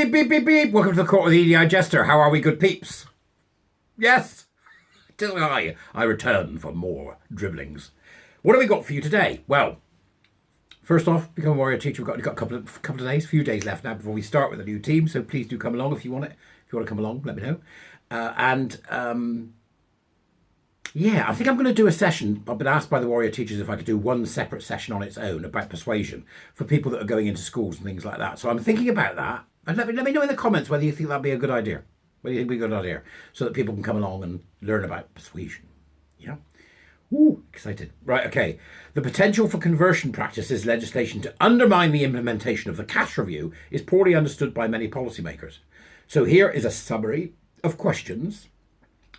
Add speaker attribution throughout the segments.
Speaker 1: beep, beep, beep, beep. Welcome to the court of the Edijester. How are we, good peeps? Yes, 'tis I return for more dribblings. What have we got for you today? Well, first off, become a warrior teacher. We've got a couple of days, few days left now before we start with a new team. So please do come along if you want it. If you want to come along, let me know. Yeah, I think I'm going to do a session. I've been asked by the warrior teachers if I could do one separate session on its own about persuasion for people that are going into schools and things like that. So I'm thinking about that. And let me know in the comments whether you think that'd be a good idea. Whether you think it'd be a good idea, so that people can come along and learn about persuasion. Yeah. Ooh, excited. Right, okay. The potential for conversion practices legislation to undermine the implementation of the cash review is poorly understood by many policymakers. So here is a summary of questions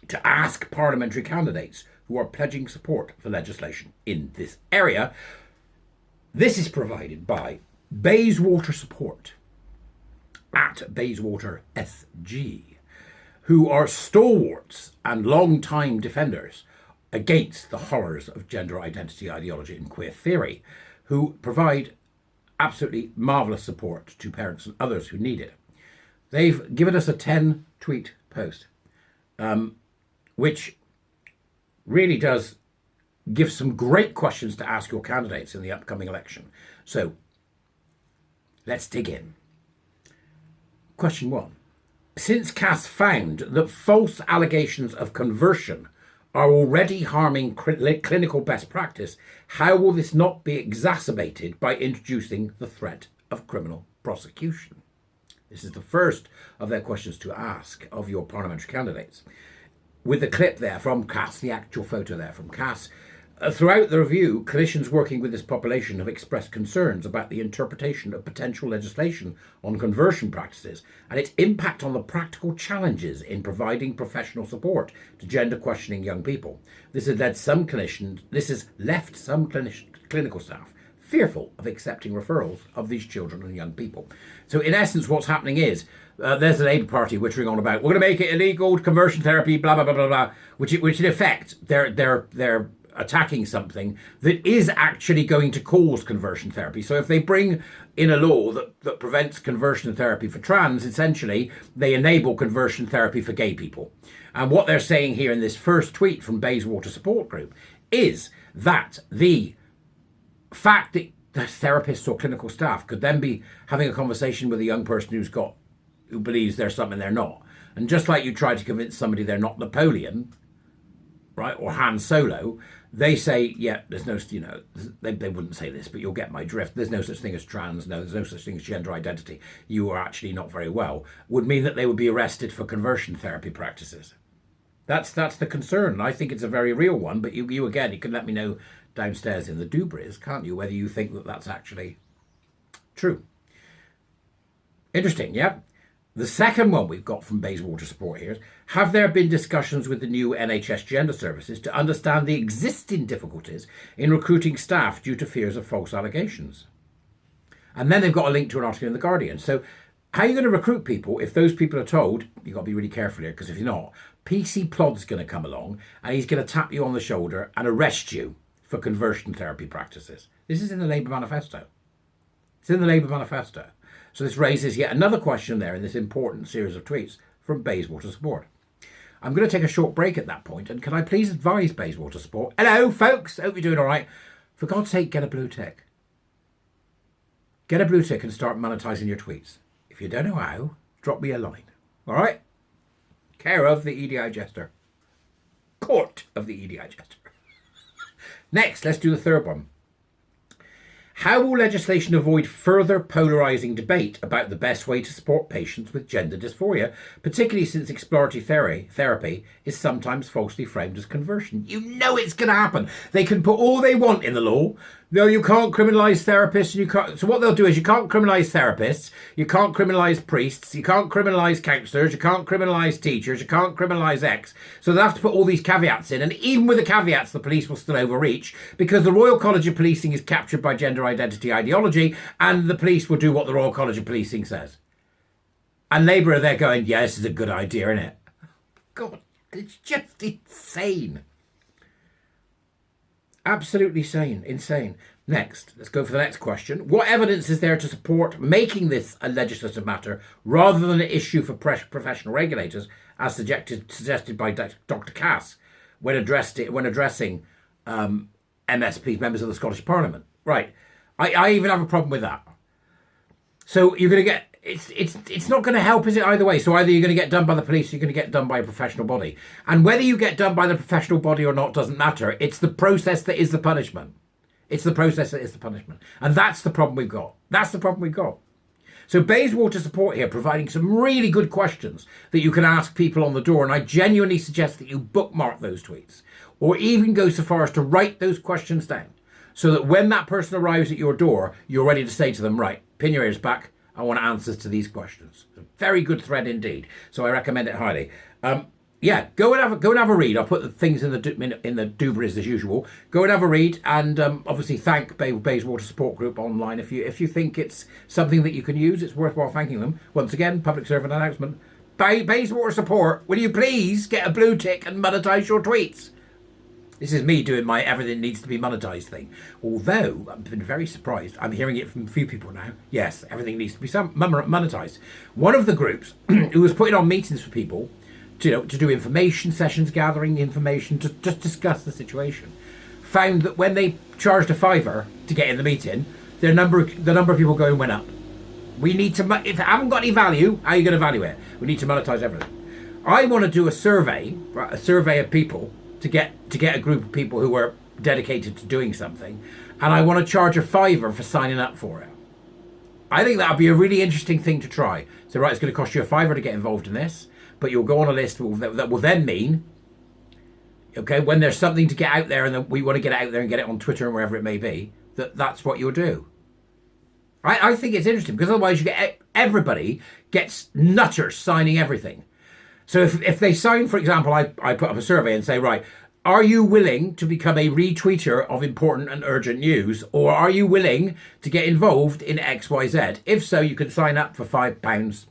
Speaker 1: to ask parliamentary candidates who are pledging support for legislation in this area. This is provided by Bayswater Support at Bayswater SG, who are stalwarts and long-time defenders against the horrors of gender identity ideology and queer theory, who provide absolutely marvellous support to parents and others who need it. They've given us a 10-tweet post, which really does give some great questions to ask your candidates in the upcoming election. So let's dig in. Question 1. Since Cass found that false allegations of conversion are already harming clinical best practice, how will this not be exacerbated by introducing the threat of criminal prosecution? This is the first of their questions to ask of your parliamentary candidates. With the clip there from Cass, the actual photo there from Cass, throughout the review, clinicians working with this population have expressed concerns about the interpretation of potential legislation on conversion practices and its impact on the practical challenges in providing professional support to gender questioning young people. This has left some clinical staff fearful of accepting referrals of these children and young people. So in essence, what's happening is there's the Labour Party whittering on about, we're going to make it illegal, conversion therapy, blah, blah, blah, blah, blah, which in effect, they're attacking something that is actually going to cause conversion therapy. So if they bring in a law that prevents conversion therapy for trans, essentially they enable conversion therapy for gay people. And what they're saying here in this first tweet from Bayswater Support Group is that the fact that the therapists or clinical staff could then be having a conversation with a young person who believes there's something they're not. And just like you try to convince somebody they're not Napoleon, right, or Han Solo, they say, yeah, there's no, they wouldn't say this, but you'll get my drift. There's no such thing as trans. No, there's no such thing as gender identity. You are actually not very well. Would mean that they would be arrested for conversion therapy practices. That's the concern. I think it's a very real one, but you again, you can let me know downstairs in the Dubris, can't you, whether you think that that's actually true. Interesting, yeah? The second one we've got from Bayswater Support here is, have there been discussions with the new NHS gender services to understand the existing difficulties in recruiting staff due to fears of false allegations? And then they've got a link to an article in The Guardian. So how are you going to recruit people if those people are told, you've got to be really careful here, because if you're not, PC Plod's going to come along and he's going to tap you on the shoulder and arrest you for conversion therapy practices. This is in the Labour manifesto. It's in the Labour manifesto. So this raises yet another question there in this important series of tweets from Bayswater Support. I'm going to take a short break at that point, and can I please advise Bayswater Support, hello folks, hope you're doing all right. For God's sake, get a blue tick. Get a blue tick and start monetizing your tweets. If you don't know how, drop me a line. All right? Care of the Edijester. Court of the Edijester. Next, let's do the third one. How will legislation avoid further polarising debate about the best way to support patients with gender dysphoria, particularly since exploratory therapy is sometimes falsely framed as conversion? You know it's going to happen. They can put all they want in the law. No, you can't criminalise therapists. You can't. So what they'll do is you can't criminalise therapists. You can't criminalise priests. You can't criminalise counsellors. You can't criminalise teachers. You can't criminalise X. So they'll have to put all these caveats in. And even with the caveats, the police will still overreach because the Royal College of Policing is captured by gender identity ideology, and the police will do what the Royal College of Policing says. And Labour are there going, yeah, this is a good idea, isn't it? God, it's just insane. Absolutely insane. Next, let's go for the next question. What evidence is there to support making this a legislative matter rather than an issue for professional regulators, as suggested by Dr. Cass when addressing MSPs, members of the Scottish Parliament? Right. I even have a problem with that. So you're going to get it's not going to help, is it, either way? So either you're going to get done by the police or you're going to get done by a professional body. And whether you get done by the professional body or not doesn't matter. It's the process that is the punishment. It's the process that is the punishment. And that's the problem we've got. That's the problem we've got. So Bayswater Support here providing some really good questions that you can ask people on the door. And I genuinely suggest that you bookmark those tweets or even go so far as to write those questions down so that when that person arrives at your door, you're ready to say to them, right, pin your ears back. I want answers to these questions. It's a very good thread indeed. So I recommend it highly. Go and have a read. I'll put the things in the Dubris as usual. Go and have a read, and obviously thank Bayswater Support Group online if you think it's something that you can use. It's worthwhile thanking them. Once again, public servant announcement. Bayswater Support, will you please get a blue tick and monetize your tweets? This is me doing my everything needs to be monetized thing. Although I've been very surprised. I'm hearing it from a few people now. Yes, everything needs to be monetized. One of the groups who was putting on meetings for people to do information sessions, gathering information, to just discuss the situation, found that when they charged a £5 to get in the meeting, the number of people going went up. We need to, if it haven't got any value, how are you going to value it? We need to monetize everything. I want to do a survey of people to get a group of people who are dedicated to doing something, and I want to charge a £5 for signing up for it. I think that would be a really interesting thing to try. So right, it's going to cost you a £5 to get involved in this, but you'll go on a list that will then mean, okay, when there's something to get out there and then we want to get it out there and get it on Twitter and wherever it may be, that's what you'll do. I think it's interesting because otherwise everybody gets nutters signing everything. So if they sign, for example, I put up a survey and say, right, are you willing to become a retweeter of important and urgent news, or are you willing to get involved in XYZ? If so, you can sign up for £5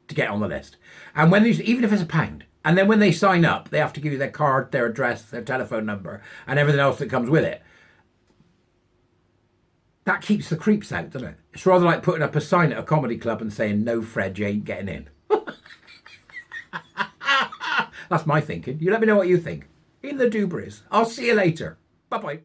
Speaker 1: to get on the list. And even if it's £1, and then when they sign up, they have to give you their card, their address, their telephone number, and everything else that comes with it. That keeps the creeps out, doesn't it? It's rather like putting up a sign at a comedy club and saying, no, Fred, you ain't getting in. That's my thinking. You let me know what you think. In the Dubris. I'll see you later. Bye-bye.